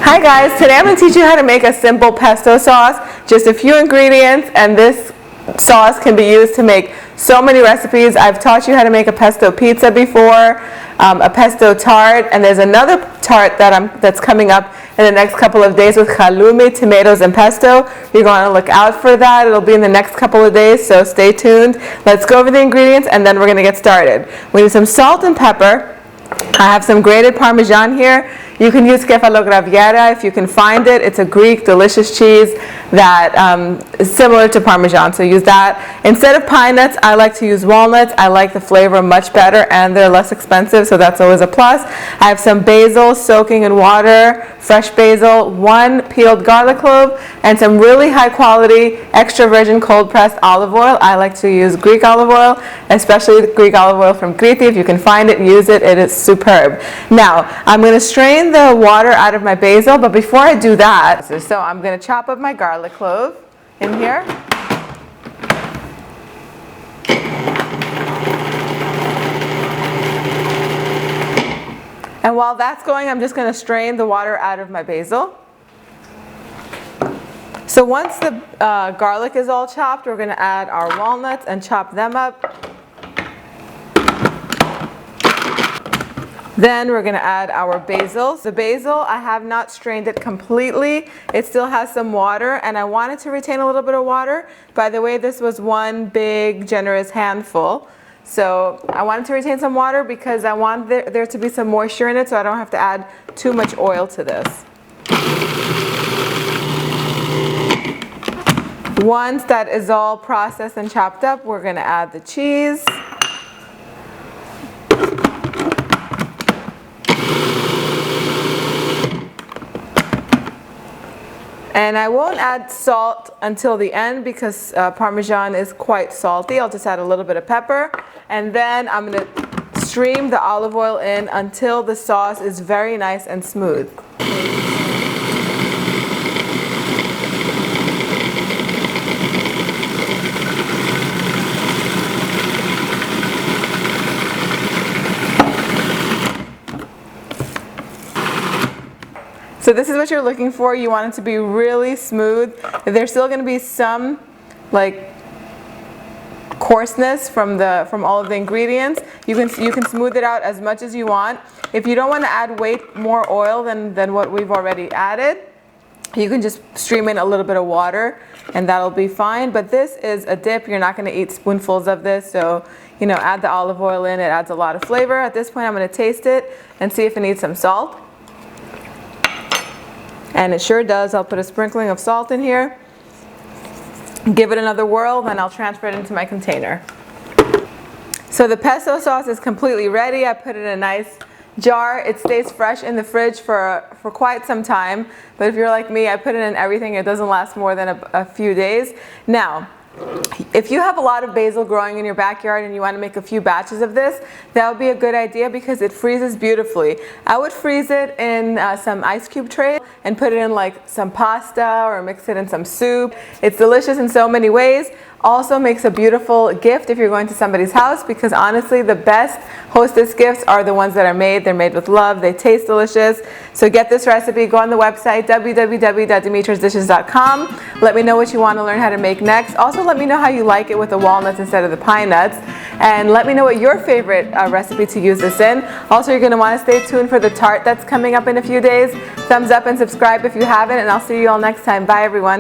Hi guys, today I'm going to teach you how to make a simple pesto sauce. Just a few ingredients, and this sauce can be used to make so many recipes. I've taught you how to make a pesto pizza before, a pesto tart, and there's another tart that's coming up in the next couple of days with halloumi, tomatoes, and pesto. You're going to look out for that. It'll be in the next couple of days, so stay tuned. Let's go over the ingredients and then we're going to get started. We need some salt and pepper. I have some grated Parmesan here. You can use kefalograviera if you can find it. It's a Greek delicious cheese that is similar to Parmesan, so use that. Instead of pine nuts, I like to use walnuts. I like the flavor much better and they're less expensive, so that's always a plus. I have some basil soaking in water, fresh basil, 1 peeled garlic clove, and some really high quality extra virgin cold pressed olive oil. I like to use Greek olive oil, especially Greek olive oil from Kriti. If you can find it, use it. It is superb. Now, I'm going to strain the water out of my basil, but before I do that, so I'm going to chop up my garlic clove in here. And while that's going, I'm just going to strain the water out of my basil. So once the garlic is all chopped, we're going to add our walnuts and chop them up. Then we're going to add our basil. The basil, I have not strained it completely. It still has some water, and I wanted to retain a little bit of water. By the way, this was one big, generous handful. So I wanted to retain some water because I want there to be some moisture in it, so I don't have to add too much oil to this. Once that is all processed and chopped up, we're going to add the cheese. And I won't add salt until the end because Parmesan is quite salty. I'll just add a little bit of pepper. And then I'm going to stream the olive oil in until the sauce is very nice and smooth. So this is what you're looking for. You want it to be really smooth. There's still going to be some coarseness from all of the ingredients. You can smooth it out as much as you want. If you don't want to add more oil than what we've already added, you can just stream in a little bit of water and that'll be fine. But this is a dip. You're not going to eat spoonfuls of this, so add the olive oil in. It adds a lot of flavor. At this point, I'm going to taste it and see if it needs some salt. And it sure does. I'll put a sprinkling of salt in here. Give it another whirl, then I'll transfer it into my container. So the pesto sauce is completely ready. I put it in a nice jar. It stays fresh in the fridge for quite some time. But if you're like me, I put it in everything. It doesn't last more than a few days. Now, if you have a lot of basil growing in your backyard and you want to make a few batches of this, that would be a good idea because it freezes beautifully. I would freeze it in some ice cube trays and put it in like some pasta or mix it in some soup. It's delicious in so many ways. Also makes a beautiful gift if you're going to somebody's house because honestly the best hostess gifts are the ones that are made. They're made with love. They taste delicious. So get this recipe. Go on the website www.dimitrasdishes.com. Let me know what you want to learn how to make next. Also let me know how you like it with the walnuts instead of the pine nuts. And let me know what your favorite recipe to use this in. Also you're going to want to stay tuned for the tart that's coming up in a few days. Thumbs up and subscribe if you haven't, and I'll see you all next time. Bye everyone.